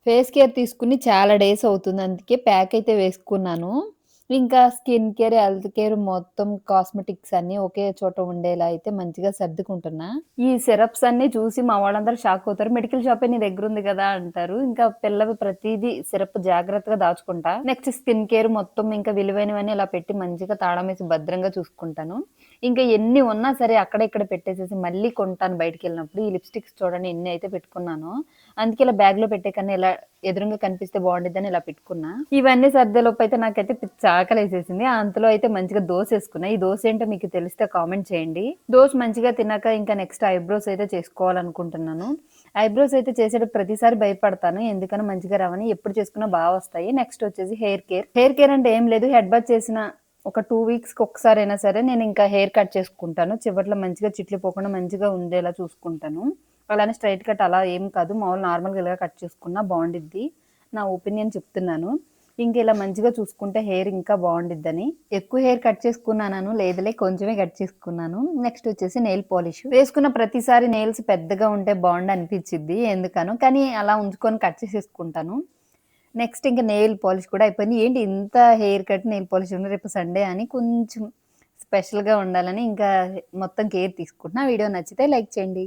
Face care తీసుకొని చాలా days అవుతుంది. అందుకే ప్యాక్ అయితే వేసుకున్నాను. ఇంకా స్కిన్ కేర్, హెల్త్ కేర్ మొత్తం కాస్మెటిక్స్ అన్నీ ఒకే చోట ఉండేలా అయితే మంచిగా సర్దుకుంటున్నా. ఈ సిరప్స్ అన్నీ చూసి మా వాళ్ళందరూ షాక్ అవుతారు. మెడికల్ షాపే నీ దగ్గరుంది గదా! అంటారు. ఇంకా పిల్లవి ప్రతీదీ సిరప్ జాగ్రత్తగా దాచుకుంటా. నెక్స్ట్ స్కిన్ కేర్ మొత్తం ఇంకా విలువైనవన్నీ ఇలా పెట్టి మంచిగా తాళం వేసి భద్రంగా చూసుకుంటాను. ఇంకా ఎన్ని ఉన్నా సరే అక్కడ ఇక్కడ పెట్టేసేసి మళ్ళీ కొంటాను బయటికెళ్ళినప్పుడు. ఈ లిప్‌స్టిక్స్ చూడండి ఎన్ని అయితే పెట్టుకున్నానో. అందుకే ఇలా బ్యాగ్‌లో పెట్టే కన్నా ఇలా ఎదురుంగా కనిపిస్తే బావుండిద్దని ఇలా పెట్టుకున్నా. ఇవన్నీ సర్దేలోపయితే నాకైతే పిచ్చ ఆకలేసేసింది. అంతలో అయితే మంచిగా దోసేసుకున్నా. ఈ దోసేంటో మీకు తెలిస్తే కామెంట్ చేయండి. దోస మంచిగా తిన్నాక ఇంకా నెక్స్ట్ ఐబ్రోస్ అయితే చేసుకోవాలనుకుంటున్నాను. ఐబ్రోస్ అయితే చేసేటప్పుడు ప్రతిసారి భయపడతాను. ఎందుకనో మంచిగా రావని. ఎప్పుడు చేసుకున్నా బా వస్తాయి. నెక్స్ట్ వచ్చేసి హెయిర్ కేర్. హెయిర్ కేర్ అంటే ఏం లేదు. హెడ్ బాత్ చేసిన ఒక 2 వీక్స్‌కి ఒకసారైనా సరే నేనింకా హెయిర్ కట్ చేసుకుంటాను. చివర్లో మంచిగా చిట్లి పోకుండా మంచిగా ఉండేలా చూసుకుంటాను. అలానే స్ట్రెయిట్ కట్ అలా ఏం కాదు. మామూలు నార్మల్‌గా ఇలా కట్ చేసుకున్నా బావుండిద్ది. నా ఒపీనియన్ చెప్తున్నాను. ఇంక ఇలా మంచిగా చూసుకుంటే హెయిర్ ఇంకా బావుండిద్దని. ఎక్కువ హెయిర్ కట్ చేసుకున్నానను లేదులే కొంచెమే కట్ చేసుకున్నాను. నెక్స్ట్ వచ్చేసి నెయిల్ పాలిష్. వేసుకున్న ప్రతిసారి నెయిల్స్ పెద్దగా ఉంటే బావుండనిపిచ్చిద్ది ఎందుకనో. కానీ అలా ఉంచుకొని కట్ చేసేసుకుంటాను. నెక్స్ట్ ఇంక నెయిల్ పాలిష్ కూడా అయిపోయింది. ఏంటి ఇంత హెయిర్ కట్, నెయిల్ పాలిష్ ఉంది రేపు సండే అని కొంచెం స్పెషల్‌గా ఉండాలని ఇంకా మొత్తం కేర్ తీసుకుంటున్నా. వీడియో నచ్చితే లైక్ చేయండి.